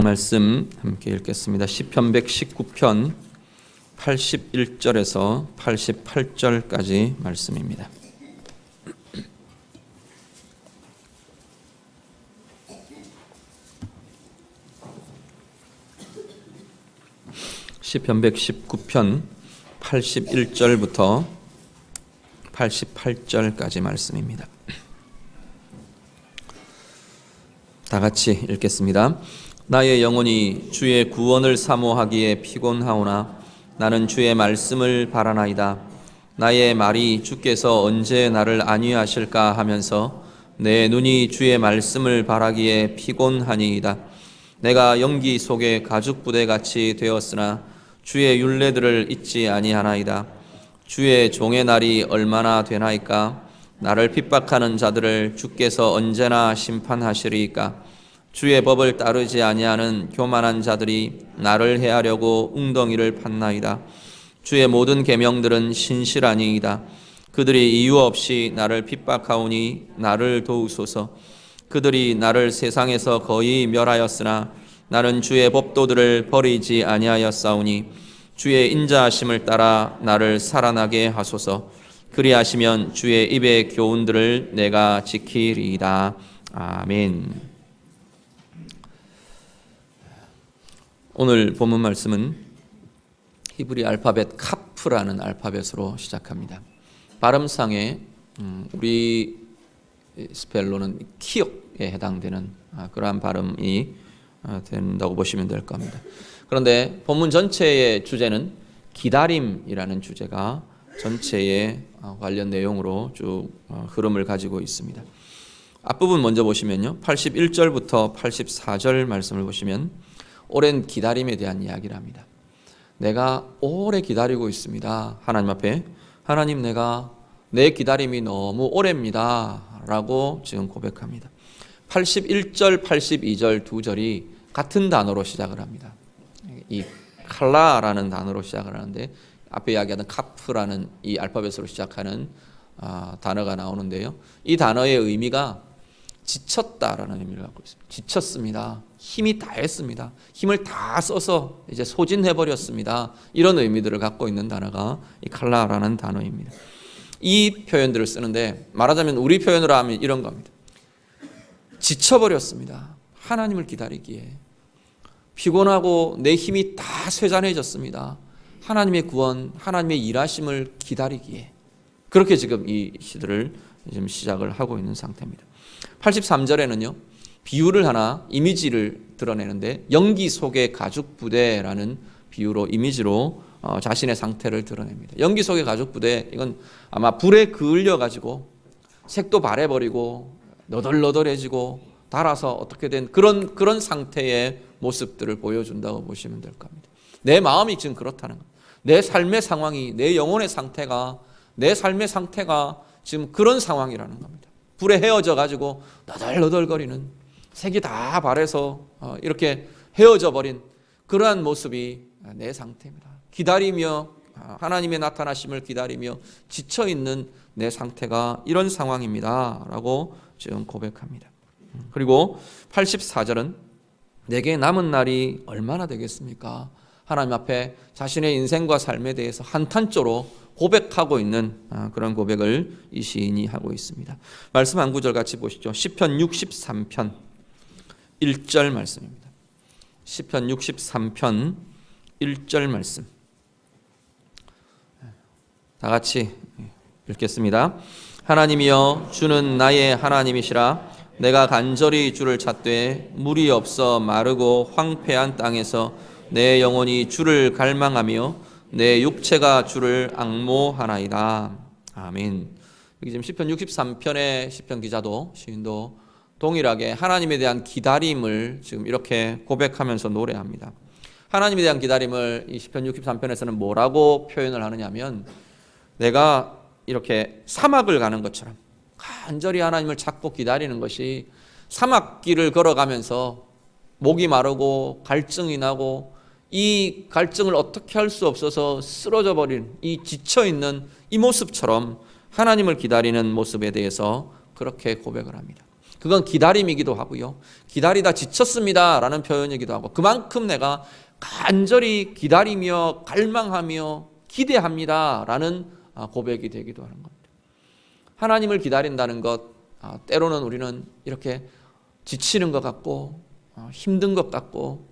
말씀 함께 읽겠습니다. 시편 119편 81절에서 88절까지 말씀입니다. 시편 119편 81절부터 88절까지 말씀입니다. 다 같이 읽겠습니다. 나의 영혼이 주의 구원을 사모하기에 피곤하오나 나는 주의 말씀을 바라나이다. 나의 말이 주께서 언제 나를 안위하실까 하면서 내 눈이 주의 말씀을 바라기에 피곤하니이다. 내가 연기 속에 가죽부대같이 되었으나 주의 율례들을 잊지 아니하나이다. 주의 종의 날이 얼마나 되나이까? 나를 핍박하는 자들을 주께서 언제나 심판하시리이까? 주의 법을 따르지 아니하는 교만한 자들이 나를 해하려고 웅덩이를 팠나이다. 주의 모든 계명들은 신실하니이다. 그들이 이유 없이 나를 핍박하오니 나를 도우소서. 그들이 나를 세상에서 거의 멸하였으나 나는 주의 법도들을 버리지 아니하였사오니 주의 인자하심을 따라 나를 살아나게 하소서. 그리하시면 주의 입의 교훈들을 내가 지키리이다. 아멘. 오늘 본문 말씀은 히브리 알파벳 카프라는 알파벳으로 시작합니다. 발음상에 우리 스펠로는 키역에 해당되는 그러한 발음이 된다고 보시면 될 겁니다. 그런데 본문 전체의 주제는 기다림이라는 주제가 전체의 관련 내용으로 쭉 흐름을 가지고 있습니다. 앞부분 먼저 보시면요, 81절부터 84절 말씀을 보시면 오랜 기다림에 대한 이야기를 합니다. 내가 오래 기다리고 있습니다. 하나님 앞에 하나님, 내가 내 기다림이 너무 오래입니다 라고 지금 고백합니다. 81절, 82절 두 절이 같은 단어로 시작을 합니다. 이 칼라라는 단어로 시작을 하는데 앞에 이야기하던 카프라는 이 알파벳으로 시작하는 단어가 나오는데요. 이 단어의 의미가 지쳤다라는 의미를 갖고 있습니다. 지쳤습니다. 힘이 다했습니다. 힘을 다 써서 이제 소진해버렸습니다. 이런 의미들을 갖고 있는 단어가 이 칼라라는 단어입니다. 이 표현들을 쓰는데 말하자면 우리 표현으로 하면 이런 겁니다. 지쳐버렸습니다. 하나님을 기다리기에. 피곤하고 내 힘이 다 쇠잔해졌습니다. 하나님의 구원, 하나님의 일하심을 기다리기에. 그렇게 지금 이 시들을 지금 시작을 하고 있는 상태입니다. 83절에는요, 비유를 하나, 이미지를 드러내는데 연기 속의 가죽부대라는 비유로, 이미지로 자신의 상태를 드러냅니다. 연기 속의 가죽부대, 이건 아마 불에 그을려 가지고 색도 바래버리고 너덜너덜해지고 달아서 어떻게 된 그런 상태의 모습들을 보여준다고 보시면 될 겁니다. 내 마음이 지금 그렇다는 겁니다. 내 삶의 상황이, 내 영혼의 상태가, 내 삶의 상태가 지금 그런 상황이라는 겁니다. 불에 헤어져 가지고 너덜너덜거리는, 색이 다 바래서 이렇게 헤어져 버린 그러한 모습이 내 상태입니다. 기다리며 하나님의 나타나심을 기다리며 지쳐있는 내 상태가 이런 상황입니다 라고 지금 고백합니다. 그리고 84절은 내게 남은 날이 얼마나 되겠습니까? 하나님 앞에 자신의 인생과 삶에 대해서 한탄조로 고백하고 있는 그런 고백을 이 시인이 하고 있습니다. 말씀 한 구절 같이 보시죠. 시편 63편 1절 말씀입니다. 시편 63편 1절 말씀. 다 같이 읽겠습니다. 하나님이여, 주는 나의 하나님이시라. 내가 간절히 주를 찾되 물이 없어 마르고 황폐한 땅에서 내 영혼이 주를 갈망하며 내 육체가 주를 앙모하나이다. 아멘. 여기 지금 시편 63편의 시편 기자도, 시인도 동일하게 하나님에 대한 기다림을 지금 이렇게 고백하면서 노래합니다. 하나님에 대한 기다림을 이 시편 63편에서는 뭐라고 표현을 하느냐면, 내가 이렇게 사막을 가는 것처럼 간절히 하나님을 찾고 기다리는 것이 사막길을 걸어가면서 목이 마르고 갈증이 나고 이 갈증을 어떻게 할 수 없어서 쓰러져 버린 이 지쳐있는 이 모습처럼 하나님을 기다리는 모습에 대해서 그렇게 고백을 합니다. 그건 기다림이기도 하고요. 기다리다 지쳤습니다 라는 표현이기도 하고 그만큼 내가 간절히 기다리며 갈망하며 기대합니다 라는 고백이 되기도 하는 겁니다. 하나님을 기다린다는 것, 때로는 우리는 이렇게 지치는 것 같고 힘든 것 같고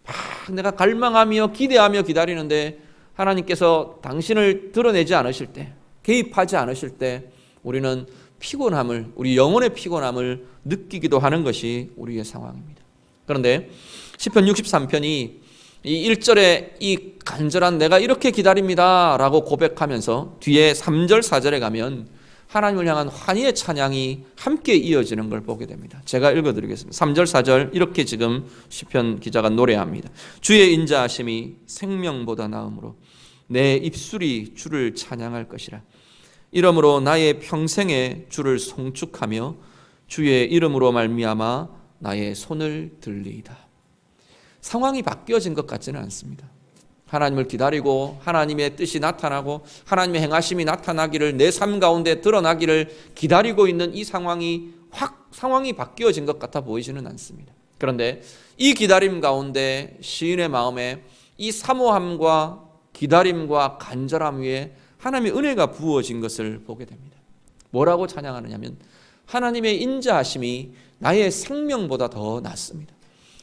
막 내가 갈망하며 기대하며 기다리는데 하나님께서 당신을 드러내지 않으실 때, 개입하지 않으실 때 우리는 피곤함을, 우리 영혼의 피곤함을 느끼기도 하는 것이 우리의 상황입니다. 그런데 시편 63편이 이 1절에 이 간절한 내가 이렇게 기다립니다 라고 고백하면서 뒤에 3절 4절에 가면 하나님을 향한 환희의 찬양이 함께 이어지는 걸 보게 됩니다. 제가 읽어드리겠습니다. 3절 4절 이렇게 지금 시편 기자가 노래합니다. 주의 인자하심이 생명보다 나음으로 내 입술이 주를 찬양할 것이라. 이러므로 나의 평생에 주를 송축하며 주의 이름으로 말미암아 나의 손을 들리이다. 상황이 바뀌어진 것 같지는 않습니다. 하나님을 기다리고 하나님의 뜻이 나타나고 하나님의 행하심이 나타나기를 내 삶 가운데 드러나기를 기다리고 있는 이 상황이 상황이 바뀌어진 것 같아 보이지는 않습니다. 그런데 이 기다림 가운데 시인의 마음에 이 사모함과 기다림과 간절함 위에 하나님의 은혜가 부어진 것을 보게 됩니다. 뭐라고 찬양하느냐면 하나님의 인자하심이 나의 생명보다 더 낫습니다.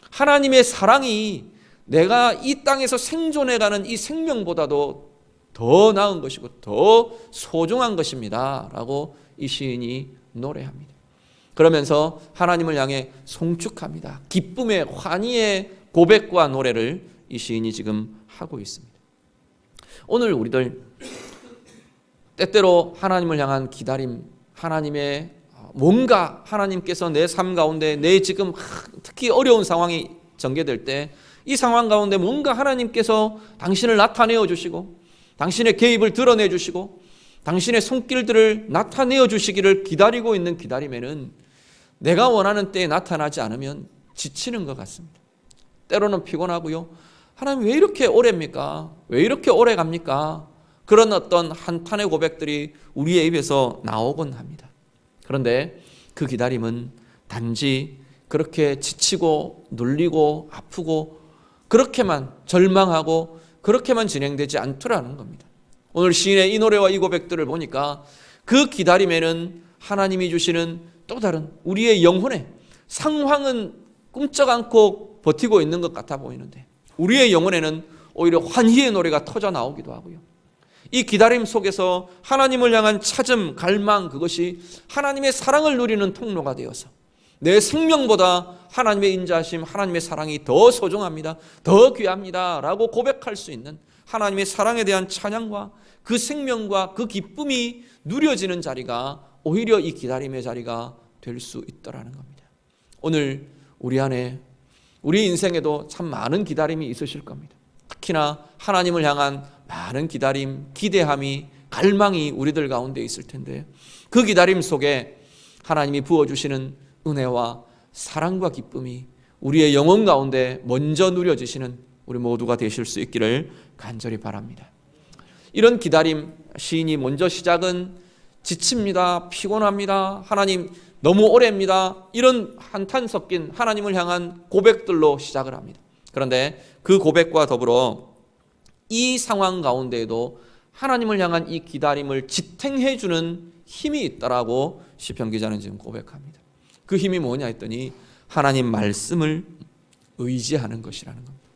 하나님의 사랑이 내가 이 땅에서 생존해가는 이 생명보다도 더 나은 것이고 더 소중한 것입니다 라고 이 시인이 노래합니다. 그러면서 하나님을 향해 송축합니다. 기쁨의 환희의 고백과 노래를 이 시인이 지금 하고 있습니다. 오늘 우리들 때때로 하나님을 향한 기다림, 하나님의 뭔가 하나님께서 내 삶 가운데 내 지금 특히 어려운 상황이 전개될 때 이 상황 가운데 뭔가 하나님께서 당신을 나타내어 주시고 당신의 개입을 드러내 주시고 당신의 손길들을 나타내어 주시기를 기다리고 있는 기다림에는 내가 원하는 때에 나타나지 않으면 지치는 것 같습니다. 때로는 피곤하고요. 하나님 왜 이렇게 오래입니까? 왜 이렇게 오래 갑니까? 그런 어떤 한탄의 고백들이 우리의 입에서 나오곤 합니다. 그런데 그 기다림은 단지 그렇게 지치고 눌리고 아프고 그렇게만 절망하고 그렇게만 진행되지 않더라는 겁니다. 오늘 시인의 이 노래와 이 고백들을 보니까 그 기다림에는 하나님이 주시는 또 다른 우리의 영혼에 상황은 꿈쩍 않고 버티고 있는 것 같아 보이는데 우리의 영혼에는 오히려 환희의 노래가 터져 나오기도 하고요. 이 기다림 속에서 하나님을 향한 찾음, 갈망, 그것이 하나님의 사랑을 누리는 통로가 되어서 내 생명보다 하나님의 인자하심, 하나님의 사랑이 더 소중합니다. 더 귀합니다. 라고 고백할 수 있는 하나님의 사랑에 대한 찬양과 그 생명과 그 기쁨이 누려지는 자리가 오히려 이 기다림의 자리가 될 수 있더라는 겁니다. 오늘 우리 안에 우리 인생에도 참 많은 기다림이 있으실 겁니다. 특히나 하나님을 향한 많은 기다림, 기대함이, 갈망이 우리들 가운데 있을 텐데 그 기다림 속에 하나님이 부어주시는 은혜와 사랑과 기쁨이 우리의 영혼 가운데 먼저 누려지시는 우리 모두가 되실 수 있기를 간절히 바랍니다. 이런 기다림, 시인이 먼저 시작은 지칩니다, 피곤합니다, 하나님 너무 오래입니다, 이런 한탄 섞인 하나님을 향한 고백들로 시작을 합니다. 그런데 그 고백과 더불어 이 상황 가운데에도 하나님을 향한 이 기다림을 지탱해 주는 힘이 있다라고 시편 기자는 지금 고백합니다. 그 힘이 뭐냐 했더니 하나님 말씀을 의지하는 것이라는 겁니다.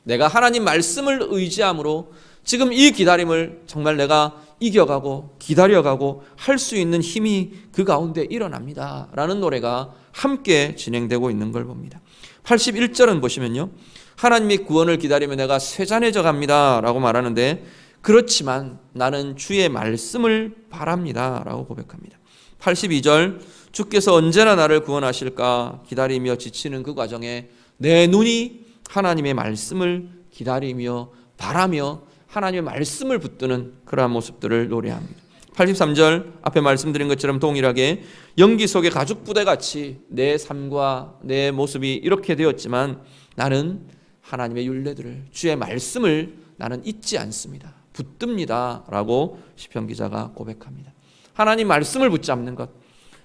내가 하나님 말씀을 의지함으로 지금 이 기다림을 정말 내가 이겨가고 기다려가고 할 수 있는 힘이 그 가운데 일어납니다 라는 노래가 함께 진행되고 있는 걸 봅니다. 81절은 보시면요, 하나님의 구원을 기다리며 내가 쇠잔해져 갑니다 라고 말하는데 그렇지만 나는 주의 말씀을 바랍니다 라고 고백합니다. 82절, 주께서 언제나 나를 구원하실까 기다리며 지치는 그 과정에 내 눈이 하나님의 말씀을 기다리며 바라며 하나님의 말씀을 붙드는 그러한 모습들을 노래합니다. 83절 앞에 말씀드린 것처럼 동일하게 연기 속의 가죽 부대같이 내 삶과 내 모습이 이렇게 되었지만 나는 하나님의 율례들을, 주의 말씀을 나는 잊지 않습니다, 붙듭니다 라고 시편 기자가 고백합니다. 하나님 말씀을 붙잡는 것,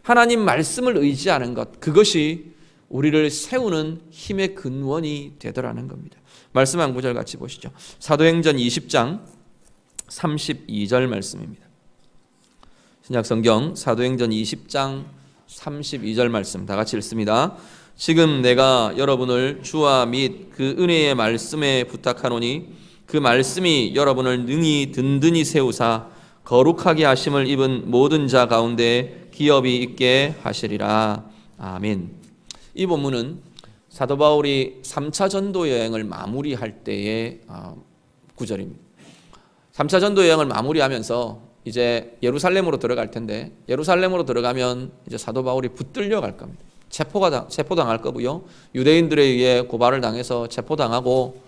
하나님 말씀을 의지하는 것, 그것이 우리를 세우는 힘의 근원이 되더라는 겁니다. 말씀 한 구절 같이 보시죠. 사도행전 20장 32절 말씀입니다. 신약성경 사도행전 20장 32절 말씀 다 같이 읽습니다. 지금 내가 여러분을 주와 및 그 은혜의 말씀에 부탁하노니 그 말씀이 여러분을 능히 든든히 세우사 거룩하게 하심을 입은 모든 자 가운데 기업이 있게 하시리라. 아멘. 이 본문은 사도 바울이 3차 전도 여행을 마무리할 때의 구절입니다. 3차 전도 여행을 마무리하면서 이제 예루살렘으로 들어갈 텐데, 예루살렘으로 들어가면 이제 사도 바울이 붙들려 갈 겁니다. 체포당할 거고요. 유대인들에 의해 고발을 당해서 체포당하고,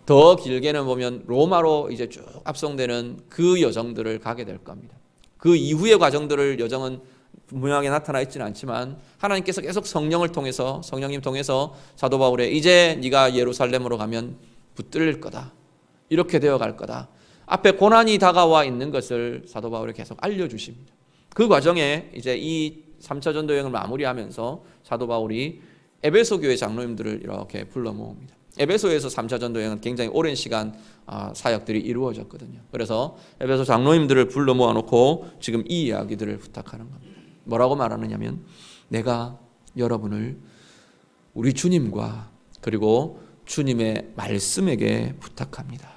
더 길게는 보면 로마로 이제 쭉 압송되는 그 여정들을 가게 될 겁니다. 그 이후의 과정들을 여정은 분명하게 나타나 있지는 않지만 하나님께서 계속 성령님 통해서 사도 바울에 이제 네가 예루살렘으로 가면 붙들릴 거다, 이렇게 되어갈 거다, 앞에 고난이 다가와 있는 것을 사도 바울이 계속 알려주십니다. 그 과정에 이제 이 3차 전도 여행을 마무리하면서 사도 바울이 에베소 교회 장로님들을 이렇게 불러 모읍니다. 에베소에서 3차 전도 여행은 굉장히 오랜 시간 사역들이 이루어졌거든요. 그래서 에베소 장로님들을 불러 모아놓고 지금 이 이야기들을 부탁하는 겁니다. 뭐라고 말하느냐면, 내가 여러분을 우리 주님과 그리고 주님의 말씀에게 부탁합니다.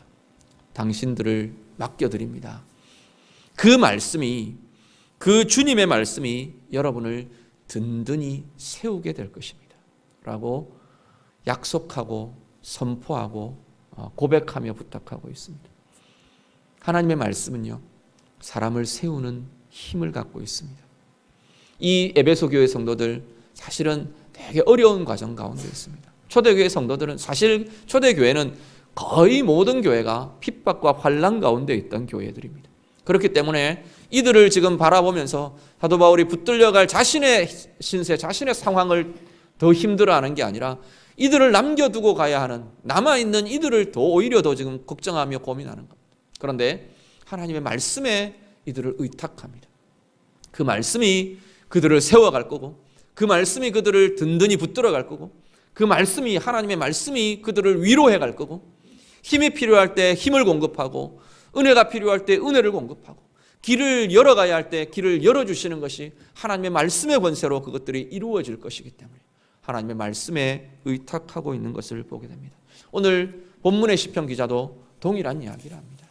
당신들을 맡겨드립니다. 그 말씀이, 그 주님의 말씀이 여러분을 든든히 세우게 될 것입니다 라고 약속하고 선포하고 고백하며 부탁하고 있습니다. 하나님의 말씀은요, 사람을 세우는 힘을 갖고 있습니다. 이 에베소 교회 성도들 사실은 되게 어려운 과정 가운데 있습니다. 초대교회 성도들은, 사실 초대교회는 거의 모든 교회가 핍박과 환난 가운데 있던 교회들입니다. 그렇기 때문에 이들을 지금 바라보면서 사도 바울이 붙들려갈 자신의 신세, 자신의 상황을 더 힘들어하는 게 아니라 이들을 남겨두고 가야 하는, 남아있는 이들을 오히려 더 지금 걱정하며 고민하는 겁니다. 그런데 하나님의 말씀에 이들을 의탁합니다. 그 말씀이 그들을 세워갈 거고, 그 말씀이 그들을 든든히 붙들어갈 거고, 그 말씀이, 하나님의 말씀이 그들을 위로해 갈 거고, 힘이 필요할 때 힘을 공급하고, 은혜가 필요할 때 은혜를 공급하고, 길을 열어가야 할 때 길을 열어주시는 것이 하나님의 말씀의 권세로 그것들이 이루어질 것이기 때문에 하나님의 말씀에 의탁하고 있는 것을 보게 됩니다. 오늘 본문의 시편 기자도 동일한 이야기를 합니다.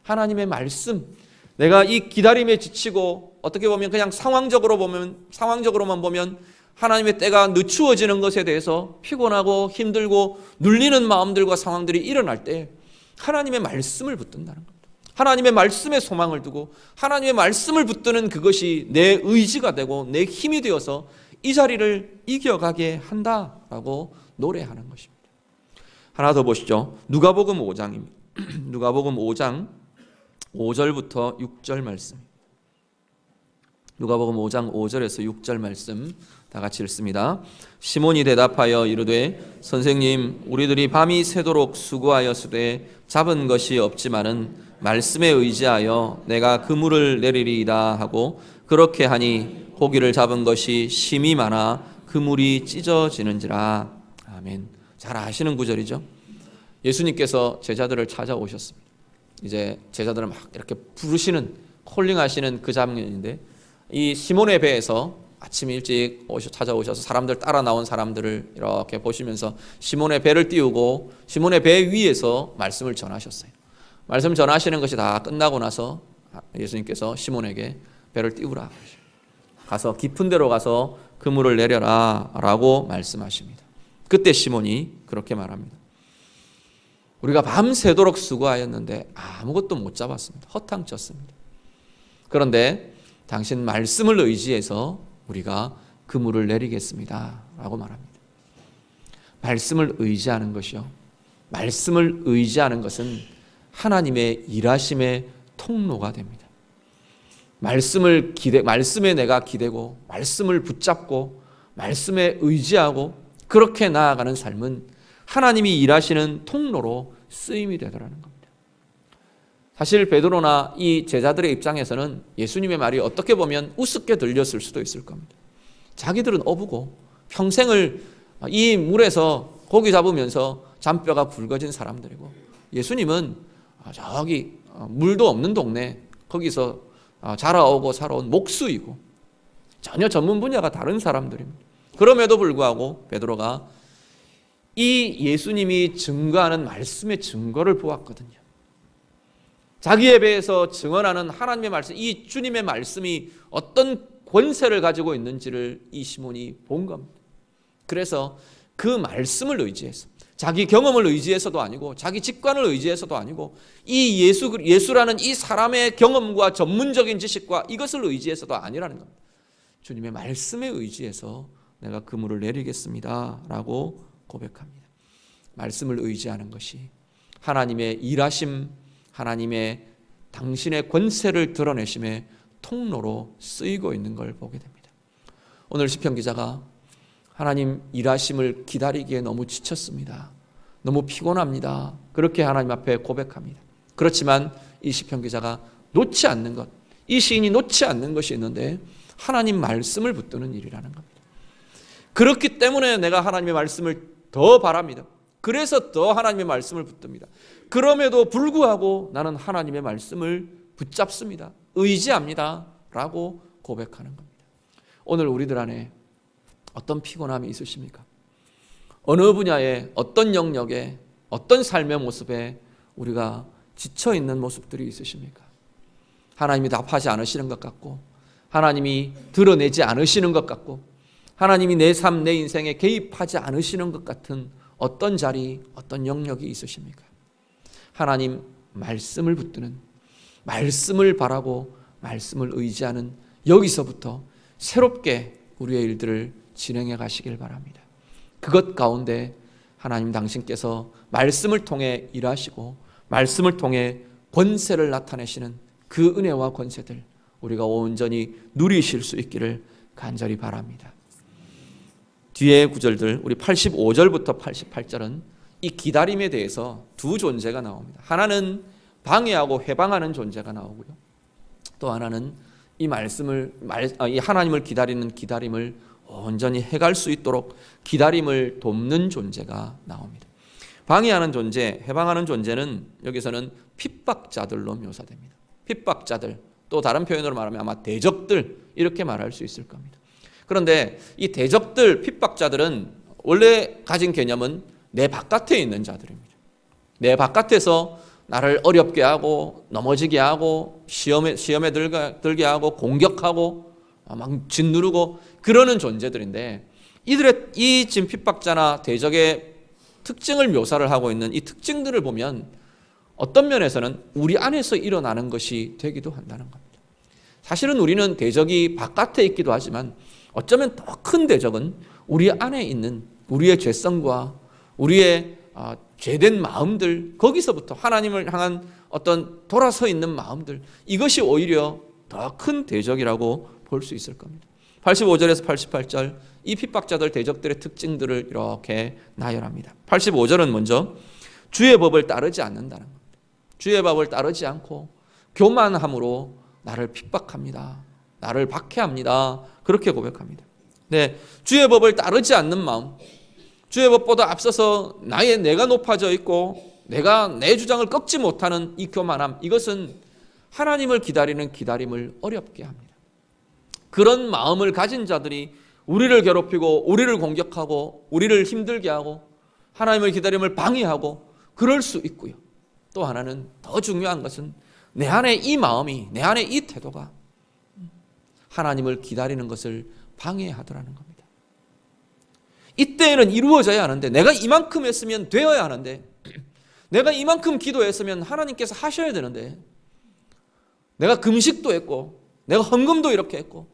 하나님의 말씀, 내가 이 기다림에 지치고 어떻게 보면 그냥 상황적으로만 보면 하나님의 때가 늦추어지는 것에 대해서 피곤하고 힘들고 눌리는 마음들과 상황들이 일어날 때 하나님의 말씀을 붙든다는 겁니다. 하나님의 말씀에 소망을 두고 하나님의 말씀을 붙드는 그것이 내 의지가 되고 내 힘이 되어서 이 자리를 이겨가게 한다라고 노래하는 것입니다. 하나 더 보시죠. 누가복음 5장입니다. 누가복음 5장 5절부터 6절 말씀. 누가복음 5장 5절에서 6절 말씀 다 같이 읽습니다. 시몬이 대답하여 이르되 선생님, 우리들이 밤이 새도록 수고하였으되 잡은 것이 없지만은 말씀에 의지하여 내가 그물을 내리리이다 하고 그렇게 하니 고기를 잡은 것이 심히 많아 그물이 찢어지는지라. 아멘. 잘 아시는 구절이죠. 예수님께서 제자들을 찾아오셨습니다. 이제 제자들을 막 이렇게 부르시는, 콜링하시는 그 장면인데, 이 시몬의 배에서 아침 일찍 찾아오셔서 사람들 따라 나온 사람들을 이렇게 보시면서 시몬의 배를 띄우고 시몬의 배 위에서 말씀을 전하셨어요. 말씀 전하시는 것이 다 끝나고 나서 예수님께서 시몬에게 배를 띄우라, 가서 깊은 데로 가서 그물을 내려라 라고 말씀하십니다. 그때 시몬이 그렇게 말합니다. 우리가 밤새도록 수고하였는데 아무것도 못 잡았습니다. 허탕쳤습니다. 그런데 당신 말씀을 의지해서 우리가 그물을 내리겠습니다 라고 말합니다. 말씀을 의지하는 것이요, 말씀을 의지하는 것은 하나님의 일하심의 통로가 됩니다. 말씀에 내가 기대고 말씀을 붙잡고 말씀에 의지하고 그렇게 나아가는 삶은 하나님이 일하시는 통로로 쓰임이 되더라는 겁니다. 사실 베드로나 이 제자들의 입장에서는 예수님의 말이 어떻게 보면 우습게 들렸을 수도 있을 겁니다. 자기들은 어부고 평생을 이 물에서 고기 잡으면서 잔뼈가 굵어진 사람들이고, 예수님은 저기 물도 없는 동네 거기서 자라오고 살아온 목수이고 전혀 전문 분야가 다른 사람들입니다. 그럼에도 불구하고 베드로가 이 예수님이 증거하는 말씀의 증거를 보았거든요. 자기에 대해서 증언하는 하나님의 말씀, 이 주님의 말씀이 어떤 권세를 가지고 있는지를 이 시몬이 본 겁니다. 그래서 그 말씀을 의지해서, 자기 경험을 의지해서도 아니고 자기 직관을 의지해서도 아니고 이 예수라는 이 사람의 경험과 전문적인 지식과 이것을 의지해서도 아니라는 겁니다. 주님의 말씀에 의지해서 내가 그물을 내리겠습니다 라고 고백합니다. 말씀을 의지하는 것이 하나님의 일하심, 하나님의 당신의 권세를 드러내심의 통로로 쓰이고 있는 걸 보게 됩니다. 오늘 시편 기자가 하나님 일하심을 기다리기에 너무 지쳤습니다. 너무 피곤합니다. 그렇게 하나님 앞에 고백합니다. 그렇지만 이 시편 기자가 놓지 않는 것, 이 시인이 놓지 않는 것이 있는데 하나님 말씀을 붙드는 일이라는 겁니다. 그렇기 때문에 내가 하나님의 말씀을 더 바랍니다. 그래서 더 하나님의 말씀을 붙듭니다. 그럼에도 불구하고 나는 하나님의 말씀을 붙잡습니다. 의지합니다 라고 고백하는 겁니다. 오늘 우리들 안에 어떤 피곤함이 있으십니까? 어느 분야에, 어떤 영역에, 어떤 삶의 모습에 우리가 지쳐있는 모습들이 있으십니까? 하나님이 답하지 않으시는 것 같고, 하나님이 드러내지 않으시는 것 같고, 하나님이 내 삶, 내 인생에 개입하지 않으시는 것 같은 어떤 자리, 어떤 영역이 있으십니까? 하나님 말씀을 붙드는, 말씀을 바라고 말씀을 의지하는 여기서부터 새롭게 우리의 일들을 진행해 가시길 바랍니다. 그것 가운데 하나님 당신께서 말씀을 통해 일하시고 말씀을 통해 권세를 나타내시는 그 은혜와 권세들 우리가 온전히 누리실 수 있기를 간절히 바랍니다. 뒤에 구절들, 우리 85절부터 88절은 이 기다림에 대해서 두 존재가 나옵니다. 하나는 방해하고 회방하는 존재가 나오고요. 또 하나는 이 말씀을, 이 하나님을 기다리는 기다림을 온전히 해갈 수 있도록 기다림을 돕는 존재가 나옵니다. 방해하는 존재, 해방하는 존재는 여기서는 핍박자들로 묘사됩니다. 핍박자들, 또 다른 표현으로 말하면 아마 대적들, 이렇게 말할 수 있을 겁니다. 그런데 이 대적들, 핍박자들은 원래 가진 개념은 내 바깥에 있는 자들입니다. 내 바깥에서 나를 어렵게 하고 넘어지게 하고 시험에 들게 하고 공격하고 막 짓누르고 그러는 존재들인데, 이들의 이 지금 핍박자나 대적의 특징을 묘사를 하고 있는 이 특징들을 보면 어떤 면에서는 우리 안에서 일어나는 것이 되기도 한다는 겁니다. 사실은 우리는 대적이 바깥에 있기도 하지만 어쩌면 더 큰 대적은 우리 안에 있는 우리의 죄성과 우리의 죄된 마음들, 거기서부터 하나님을 향한 어떤 돌아서 있는 마음들, 이것이 오히려 더 큰 대적이라고 볼 수 있을 겁니다. 85절에서 88절 이 핍박자들 대적들의 특징들을 이렇게 나열합니다. 85절은 먼저 주의 법을 따르지 않는다는 겁니다. 주의 법을 따르지 않고 교만함으로 나를 핍박합니다. 나를 박해합니다. 그렇게 고백합니다. 네, 주의 법을 따르지 않는 마음, 주의 법보다 앞서서 내가 높아져 있고 내가 내 주장을 꺾지 못하는 이 교만함, 이것은 하나님을 기다리는 기다림을 어렵게 합니다. 그런 마음을 가진 자들이 우리를 괴롭히고 우리를 공격하고 우리를 힘들게 하고 하나님의 기다림을 방해하고 그럴 수 있고요. 또 하나는 더 중요한 것은 내 안에 이 마음이, 내 안에 이 태도가 하나님을 기다리는 것을 방해하더라는 겁니다. 이때에는 이루어져야 하는데, 내가 이만큼 했으면 되어야 하는데, 내가 이만큼 기도했으면 하나님께서 하셔야 되는데, 내가 금식도 했고 내가 헌금도 이렇게 했고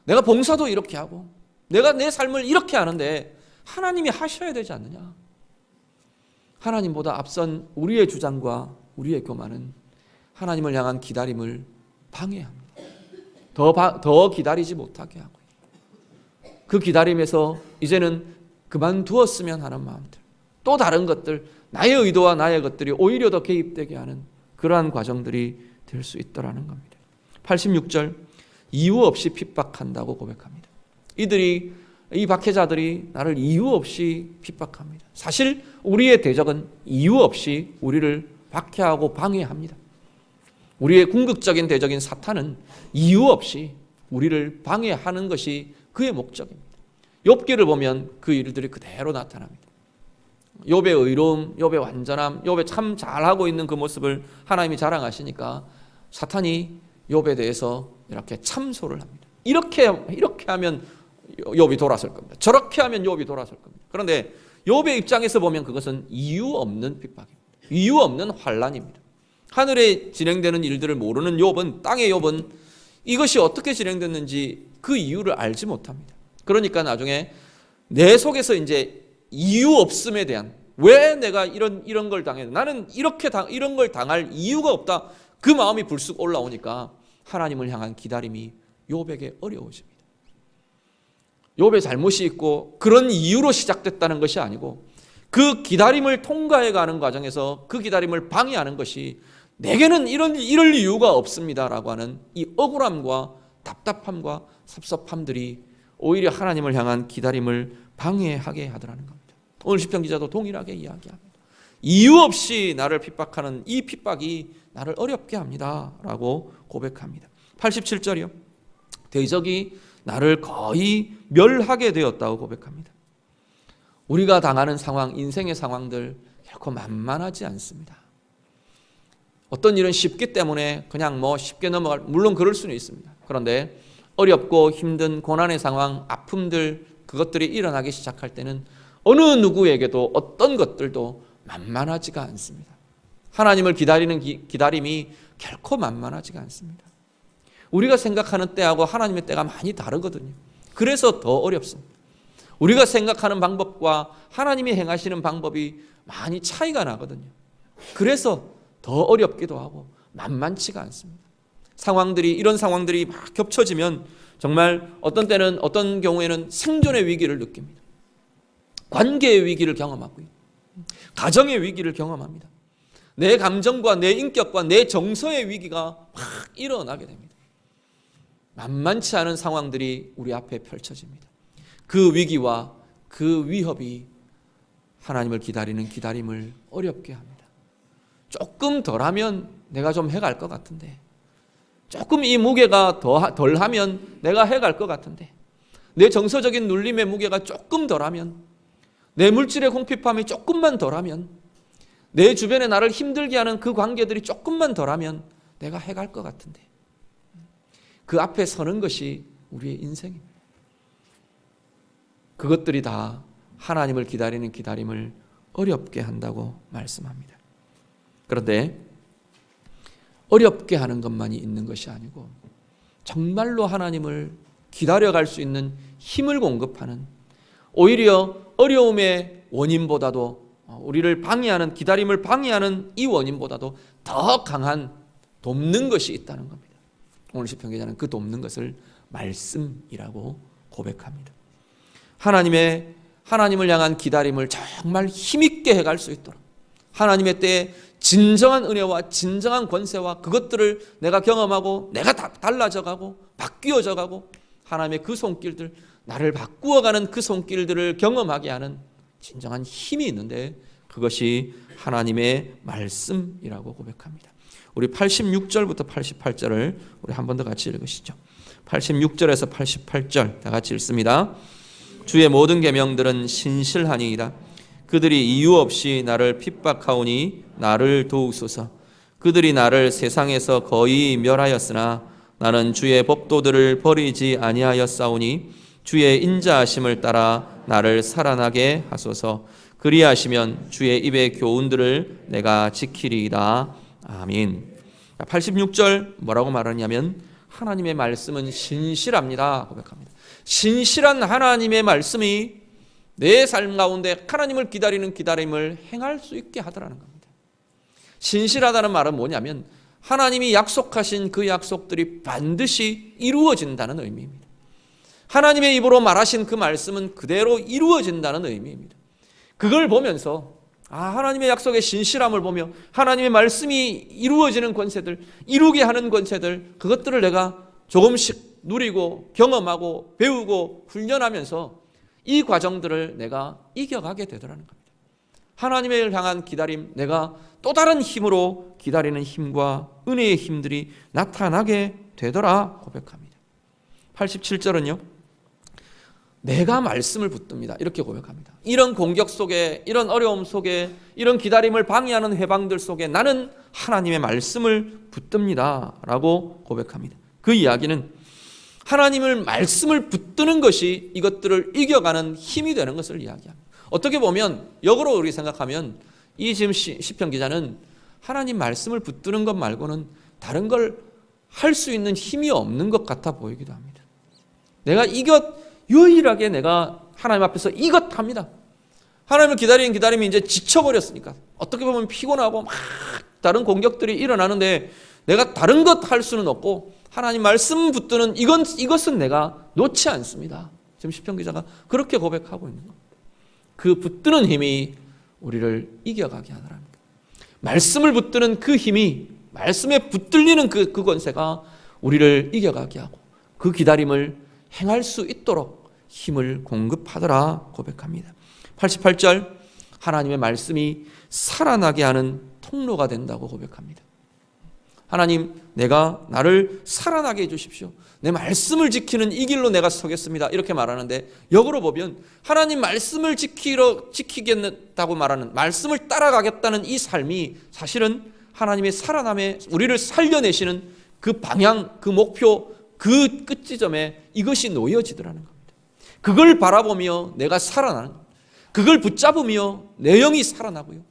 내가 봉사도 이렇게 하고 내가 내 삶을 이렇게 하는데 하나님이 하셔야 되지 않느냐. 하나님보다 앞선 우리의 주장과 우리의 교만은 하나님을 향한 기다림을 방해합니다. 더 기다리지 못하게 하고, 그 기다림에서 이제는 그만두었으면 하는 마음들, 또 다른 것들, 나의 의도와 나의 것들이 오히려 더 개입되게 하는 그러한 과정들이 될 수 있더라는 겁니다. 86절, 이유 없이 핍박한다고 고백합니다. 이 박해자들이 나를 이유 없이 핍박합니다. 사실 우리의 대적은 이유 없이 우리를 박해하고 방해합니다. 우리의 궁극적인 대적인 사탄은 이유 없이 우리를 방해하는 것이 그의 목적입니다. 욥기를 보면 그 일들이 그대로 나타납니다. 욥의 의로움, 욥의 완전함, 욥의 참 잘하고 있는 그 모습을 하나님이 자랑하시니까 사탄이 욥에 대해서 이렇게 참소를 합니다. 이렇게 하면 욥이 돌아설 겁니다. 저렇게 하면 욥이 돌아설 겁니다. 그런데 욥의 입장에서 보면 그것은 이유 없는 핍박입니다. 이유 없는 환난입니다. 하늘에 진행되는 일들을 모르는 욥은, 땅의 욥은 이것이 어떻게 진행됐는지 그 이유를 알지 못합니다. 그러니까 나중에 내 속에서 이제 이유 없음에 대한, 왜 내가 이런 걸 당해, 나는 이런 걸 당할 이유가 없다, 그 마음이 불쑥 올라오니까 하나님을 향한 기다림이 욥에게 어려워집니다. 욥의 잘못이 있고 그런 이유로 시작됐다는 것이 아니고 그 기다림을 통과해가는 과정에서 그 기다림을 방해하는 것이 내게는 이럴 이유가 없습니다라고 하는 이 억울함과 답답함과 섭섭함들이 오히려 하나님을 향한 기다림을 방해하게 하더라는 겁니다. 오늘 시편 기자도 동일하게 이야기합니다. 이유 없이 나를 핍박하는 이 핍박이 나를 어렵게 합니다 라고 고백합니다. 87절이요. 대적이 나를 거의 멸하게 되었다고 고백합니다. 우리가 당하는 상황, 인생의 상황들 결코 만만하지 않습니다. 어떤 일은 쉽기 때문에 그냥 쉽게 넘어갈, 물론 그럴 수는 있습니다. 그런데 어렵고 힘든 고난의 상황, 아픔들, 그것들이 일어나기 시작할 때는 어느 누구에게도 어떤 것들도 만만하지가 않습니다. 하나님을 기다리는 기다림이 결코 만만하지가 않습니다. 우리가 생각하는 때하고 하나님의 때가 많이 다르거든요. 그래서 더 어렵습니다. 우리가 생각하는 방법과 하나님이 행하시는 방법이 많이 차이가 나거든요. 그래서 더 어렵기도 하고 만만치가 않습니다. 이런 상황들이 막 겹쳐지면 정말 어떤 때는, 어떤 경우에는 생존의 위기를 느낍니다. 관계의 위기를 경험하고요. 가정의 위기를 경험합니다. 내 감정과 내 인격과 내 정서의 위기가 막 일어나게 됩니다. 만만치 않은 상황들이 우리 앞에 펼쳐집니다. 그 위기와 그 위협이 하나님을 기다리는 기다림을 어렵게 합니다. 조금 덜하면 내가 좀 해갈 것 같은데, 조금 이 무게가 덜하면 내가 해갈 것 같은데, 내 정서적인 눌림의 무게가 조금 덜하면, 내 물질의 궁핍함이 조금만 덜하면, 내 주변에 나를 힘들게 하는 그 관계들이 조금만 덜하면 내가 해갈 것 같은데, 그 앞에 서는 것이 우리의 인생입니다. 그것들이 다 하나님을 기다리는 기다림을 어렵게 한다고 말씀합니다. 그런데 어렵게 하는 것만이 있는 것이 아니고 정말로 하나님을 기다려갈 수 있는 힘을 공급하는, 오히려 어려움의 원인보다도, 우리를 방해하는, 기다림을 방해하는 이 원인보다도 더 강한 돕는 것이 있다는 겁니다. 오늘 시편 기자는 그 돕는 것을 말씀이라고 고백합니다. 하나님을 향한 기다림을 정말 힘있게 해갈 수 있도록, 하나님의 때에 진정한 은혜와 진정한 권세와 그것들을 내가 경험하고 내가 달라져가고 바뀌어져가고 하나님의 그 손길들, 나를 바꾸어가는 그 손길들을 경험하게 하는 진정한 힘이 있는데 그것이 하나님의 말씀이라고 고백합니다. 우리 86절부터 88절을 우리 한 번 더 같이 읽으시죠. 86절에서 88절 다 같이 읽습니다. 주의 모든 계명들은 신실하니이다. 그들이 이유 없이 나를 핍박하오니 나를 도우소서. 그들이 나를 세상에서 거의 멸하였으나 나는 주의 법도들을 버리지 아니하였사오니 주의 인자하심을 따라 나를 살아나게 하소서. 그리하시면 주의 입의 교훈들을 내가 지키리이다. 아멘. 86절 뭐라고 말하냐면 하나님의 말씀은 신실합니다 고백합니다. 신실한 하나님의 말씀이 내 삶 가운데 하나님을 기다리는 기다림을 행할 수 있게 하더라는 겁니다. 신실하다는 말은 뭐냐면 하나님이 약속하신 그 약속들이 반드시 이루어진다는 의미입니다. 하나님의 입으로 말하신 그 말씀은 그대로 이루어진다는 의미입니다. 그걸 보면서 하나님의 약속의 신실함을 보며 하나님의 말씀이 이루어지는 권세들, 이루게 하는 권세들, 그것들을 내가 조금씩 누리고 경험하고 배우고 훈련하면서 이 과정들을 내가 이겨가게 되더라는 겁니다. 하나님을 향한 기다림, 내가 또 다른 힘으로 기다리는 힘과 은혜의 힘들이 나타나게 되더라 고백합니다. 87절은요. 내가 말씀을 붙듭니다. 이렇게 고백합니다. 이런 공격 속에, 이런 어려움 속에, 이런 기다림을 방해하는 회방들 속에 나는 하나님의 말씀을 붙듭니다 라고 고백합니다. 그 이야기는 하나님을 말씀을 붙드는 것이 이것들을 이겨가는 힘이 되는 것을 이야기합니다. 어떻게 보면 역으로 우리 생각하면 이 지금 시편 기자는 하나님 말씀을 붙드는 것 말고는 다른 걸 할 수 있는 힘이 없는 것 같아 보이기도 합니다. 내가 유일하게 내가 하나님 앞에서 이것합니다. 하나님을 기다림이 이제 지쳐버렸으니까 어떻게 보면 피곤하고 막 다른 공격들이 일어나는데 내가 다른 것 할 수는 없고 하나님 말씀 붙드는 이것은 내가 놓지 않습니다. 지금 시편 기자가 그렇게 고백하고 있는 겁니다. 그 붙드는 힘이 우리를 이겨가게 하더랍니다. 말씀을 붙드는 그 힘이, 말씀에 붙들리는 그 권세가 우리를 이겨가게 하고 그 기다림을 행할 수 있도록 힘을 공급하더라 고백합니다. 88절, 하나님의 말씀이 살아나게 하는 통로가 된다고 고백합니다. 하나님, 내가 나를 살아나게 해주십시오. 내 말씀을 지키는 이 길로 내가 서겠습니다. 이렇게 말하는데 역으로 보면 하나님 말씀을 지키겠다고 말하는, 말씀을 따라가겠다는 이 삶이 사실은 하나님의 살아남에 우리를 살려내시는 그 방향, 그 목표, 그 끝지점에 이것이 놓여지더라는 겁니다. 그걸 바라보며 내가 살아나는 겁니다. 그걸 붙잡으며 내 영이 살아나고요.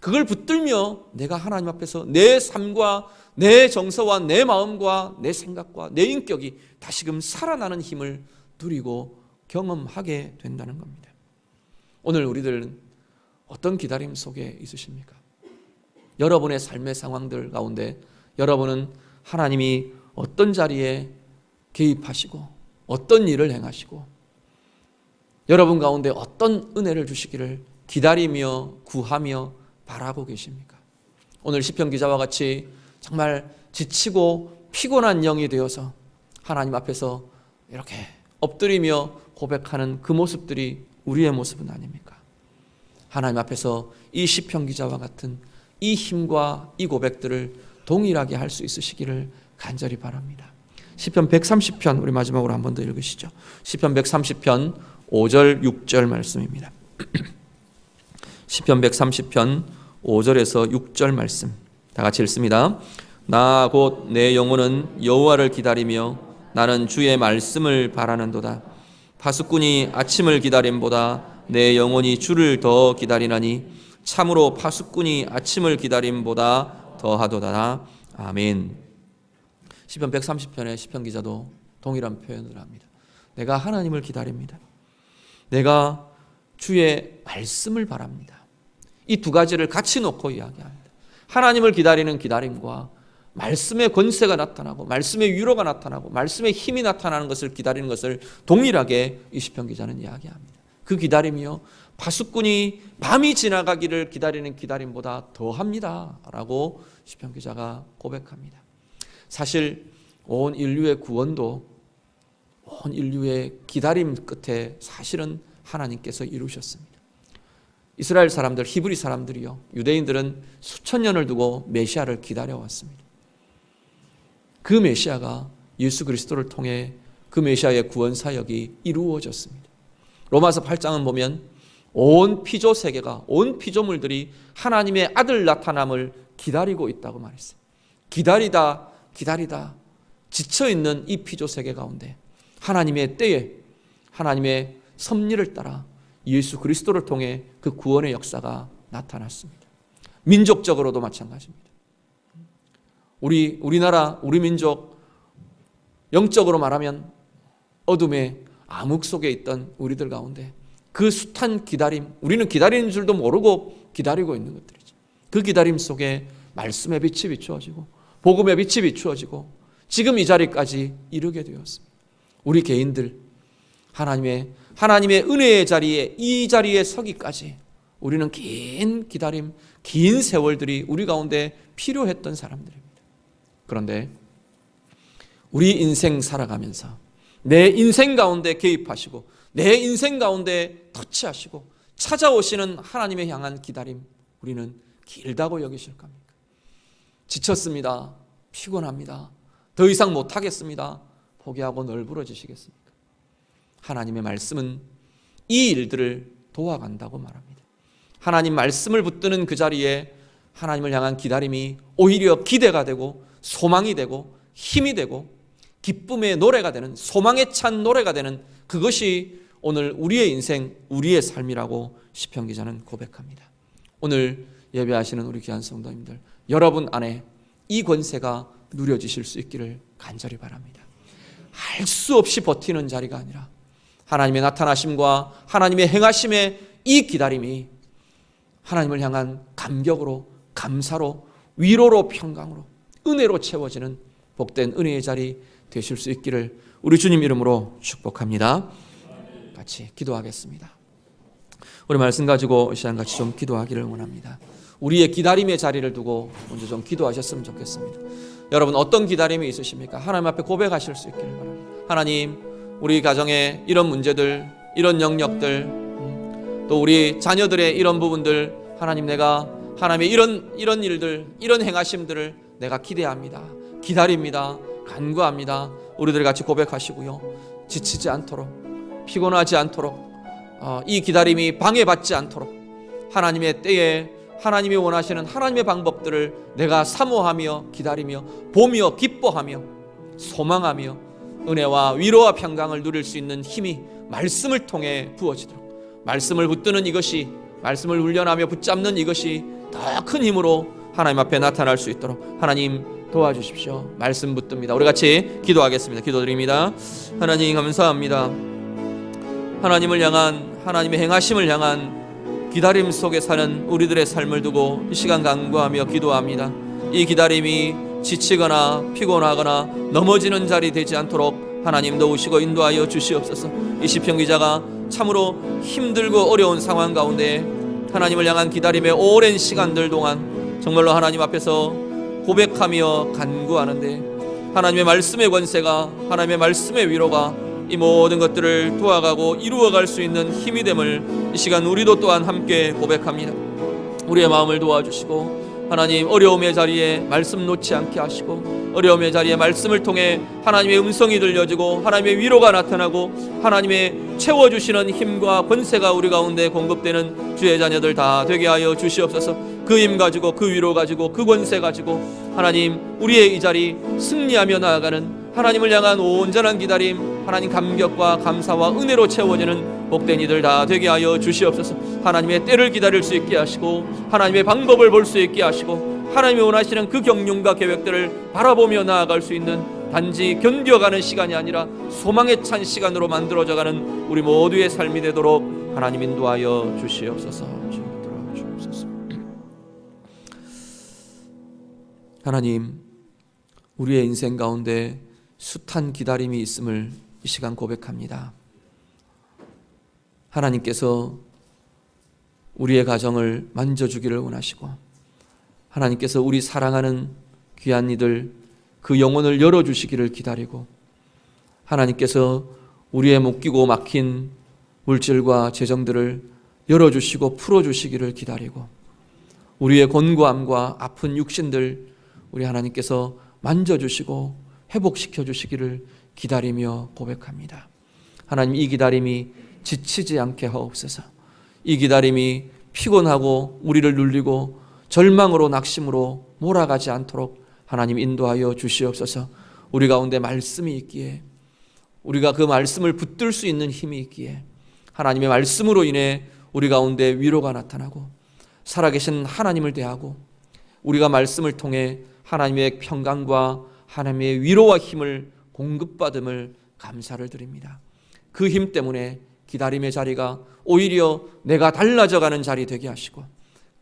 그걸 붙들며 내가 하나님 앞에서 내 삶과 내 정서와 내 마음과 내 생각과 내 인격이 다시금 살아나는 힘을 누리고 경험하게 된다는 겁니다. 오늘 우리들은 어떤 기다림 속에 있으십니까? 여러분의 삶의 상황들 가운데 여러분은 하나님이 어떤 자리에 개입하시고 어떤 일을 행하시고 여러분 가운데 어떤 은혜를 주시기를 기다리며 구하며 바라고 계십니까? 오늘 시편 기자와 같이 정말 지치고 피곤한 영이 되어서 하나님 앞에서 이렇게 엎드리며 고백하는 그 모습들이 우리의 모습은 아닙니까? 하나님 앞에서 이 시편 기자와 같은 이 힘과 이 고백들을 동일하게 할 수 있으시기를 간절히 바랍니다. 시편 130편 우리 마지막으로 한 번 더 읽으시죠. 시편 130편 5절 6절 말씀입니다. 시편 130편 5절에서 6절 말씀 다 같이 읽습니다. 나 곧 내 영혼은 여호와를 기다리며 나는 주의 말씀을 바라는도다. 파수꾼이 아침을 기다림보다 내 영혼이 주를 더 기다리나니 참으로 파수꾼이 아침을 기다림보다 더하도다. 아멘. 시편 130편의 시편 기자도 동일한 표현을 합니다. 내가 하나님을 기다립니다. 내가 주의 말씀을 바랍니다. 이 두 가지를 같이 놓고 이야기합니다. 하나님을 기다리는 기다림과 말씀의 권세가 나타나고 말씀의 위로가 나타나고 말씀의 힘이 나타나는 것을 기다리는 것을 동일하게 이 시편 기자는 이야기합니다. 그 기다림이요 파수꾼이 밤이 지나가기를 기다리는 기다림보다 더합니다 라고 시편 기자가 고백합니다. 사실 온 인류의 구원도 온 인류의 기다림 끝에 사실은 하나님께서 이루셨습니다. 이스라엘 사람들, 히브리 사람들이요 유대인들은 수천 년을 두고 메시아를 기다려왔습니다. 그 메시아가 예수 그리스도를 통해 그 메시아의 구원 사역이 이루어졌습니다. 로마서 8장은 보면 온 피조 세계가, 온 피조물들이 하나님의 아들 나타남을 기다리고 있다고 말했어요. 기다리다 지쳐있는 이 피조 세계 가운데 하나님의 때에 하나님의 섭리를 따라 예수 그리스도를 통해 그 구원의 역사가 나타났습니다. 민족적으로도 마찬가지입니다. 우리나라, 우리 민족 영적으로 말하면 어둠의 암흑 속에 있던 우리들 가운데 그 숱한 기다림, 우리는 기다리는 줄도 모르고 기다리고 있는 것들이죠. 그 기다림 속에 말씀의 빛이 비추어지고 복음의 빛이 비추어지고 지금 이 자리까지 이르게 되었습니다. 우리 개인들 하나님의 은혜의 자리에 이 자리에 서기까지 우리는 긴 기다림, 긴 세월들이 우리 가운데 필요했던 사람들입니다. 그런데 우리 인생 살아가면서 내 인생 가운데 개입하시고 내 인생 가운데 터치하시고 찾아오시는 하나님의 향한 기다림, 우리는 길다고 여기실 겁니까? 지쳤습니다. 피곤합니다. 더 이상 못하겠습니다. 포기하고 널브러지시겠습니까? 하나님의 말씀은 이 일들을 도와간다고 말합니다. 하나님 말씀을 붙드는 그 자리에 하나님을 향한 기다림이 오히려 기대가 되고 소망이 되고 힘이 되고 기쁨의 노래가 되는, 소망에 찬 노래가 되는, 그것이 오늘 우리의 인생, 우리의 삶이라고 시편 기자는 고백합니다. 오늘 예배하시는 우리 귀한 성도님들, 여러분 안에 이 권세가 누려지실 수 있기를 간절히 바랍니다. 할 수 없이 버티는 자리가 아니라 하나님의 나타나심과 하나님의 행하심의 이 기다림이 하나님을 향한 감격으로, 감사로, 위로로, 평강으로, 은혜로 채워지는 복된 은혜의 자리 되실 수 있기를 우리 주님 이름으로 축복합니다. 같이 기도하겠습니다. 우리 말씀 가지고 이 시간 같이 좀 기도하기를 원합니다. 우리의 기다림의 자리를 두고 먼저 좀 기도하셨으면 좋겠습니다. 여러분 어떤 기다림이 있으십니까? 하나님 앞에 고백하실 수 있기를 바랍니다. 하나님, 우리 가정에 이런 문제들, 이런 영역들, 또 우리 자녀들의 이런 부분들, 하나님, 내가 하나님의 이런 일들, 이런 행하심들을 내가 기대합니다. 기다립니다. 간구합니다. 우리들 같이 고백하시고요. 지치지 않도록, 피곤하지 않도록, 이 기다림이 방해받지 않도록 하나님의 때에 하나님이 원하시는 하나님의 방법들을 내가 사모하며 기다리며 보며 기뻐하며 소망하며 은혜와 위로와 평강을 누릴 수 있는 힘이 말씀을 통해 부어지도록, 말씀을 붙드는 이것이, 말씀을 훈련하며 붙잡는 이것이 더 큰 힘으로 하나님 앞에 나타날 수 있도록 하나님 도와주십시오. 말씀 붙듭니다. 우리 같이 기도하겠습니다. 기도드립니다. 하나님 감사합니다. 하나님을 향한, 하나님의 행하심을 향한 기다림 속에 사는 우리들의 삶을 두고 이 시간 간구하며 기도합니다. 이 기다림이 지치거나 피곤하거나 넘어지는 자리 되지 않도록 하나님 도우시고 인도하여 주시옵소서. 이 시편 기자가 참으로 힘들고 어려운 상황 가운데 하나님을 향한 기다림의 오랜 시간들 동안 정말로 하나님 앞에서 고백하며 간구하는데 하나님의 말씀의 권세가, 하나님의 말씀의 위로가 이 모든 것들을 도와가고 이루어갈 수 있는 힘이 됨을 이 시간 우리도 또한 함께 고백합니다. 우리의 마음을 도와주시고 하나님, 어려움의 자리에 말씀 놓지 않게 하시고 어려움의 자리에 말씀을 통해 하나님의 음성이 들려지고 하나님의 위로가 나타나고 하나님의 채워주시는 힘과 권세가 우리 가운데 공급되는 주의 자녀들 다 되게 하여 주시옵소서. 그 힘 가지고, 그 위로 가지고, 그 권세 가지고 하나님, 우리의 이 자리 승리하며 나아가는 하나님을 향한 온전한 기다림, 하나님 감격과 감사와 은혜로 채워지는 복된 이들 다 되게 하여 주시옵소서. 하나님의 때를 기다릴 수 있게 하시고 하나님의 방법을 볼 수 있게 하시고 하나님이 원하시는 그 경륜과 계획들을 바라보며 나아갈 수 있는, 단지 견뎌가는 시간이 아니라 소망에 찬 시간으로 만들어져가는 우리 모두의 삶이 되도록 하나님 인도하여 주시옵소서. 하나님, 우리의 인생 가운데 숱한 기다림이 있음을 이 시간 고백합니다. 하나님께서 우리의 가정을 만져주기를 원하시고 하나님께서 우리 사랑하는 귀한 이들, 그 영혼을 열어주시기를 기다리고 하나님께서 우리의 묶이고 막힌 물질과 재정들을 열어주시고 풀어주시기를 기다리고 우리의 곤고함과 아픈 육신들 우리 하나님께서 만져주시고 회복시켜 주시기를 기다리며 고백합니다. 하나님, 이 기다림이 지치지 않게 하옵소서. 이 기다림이 피곤하고 우리를 눌리고 절망으로 낙심으로 몰아가지 않도록 하나님 인도하여 주시옵소서. 우리 가운데 말씀이 있기에, 우리가 그 말씀을 붙들 수 있는 힘이 있기에 하나님의 말씀으로 인해 우리 가운데 위로가 나타나고 살아계신 하나님을 대하고 우리가 말씀을 통해 하나님의 평강과 하나님의 위로와 힘을 공급받음을 감사를 드립니다. 그 힘 때문에 기다림의 자리가 오히려 내가 달라져가는 자리 되게 하시고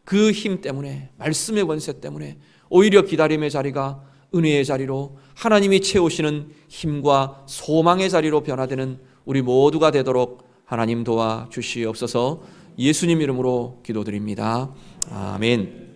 그 힘 때문에, 말씀의 권세 때문에 오히려 기다림의 자리가 은혜의 자리로 하나님이 채우시는 힘과 소망의 자리로 변화되는 우리 모두가 되도록 하나님 도와주시옵소서. 예수님 이름으로 기도드립니다. 아멘.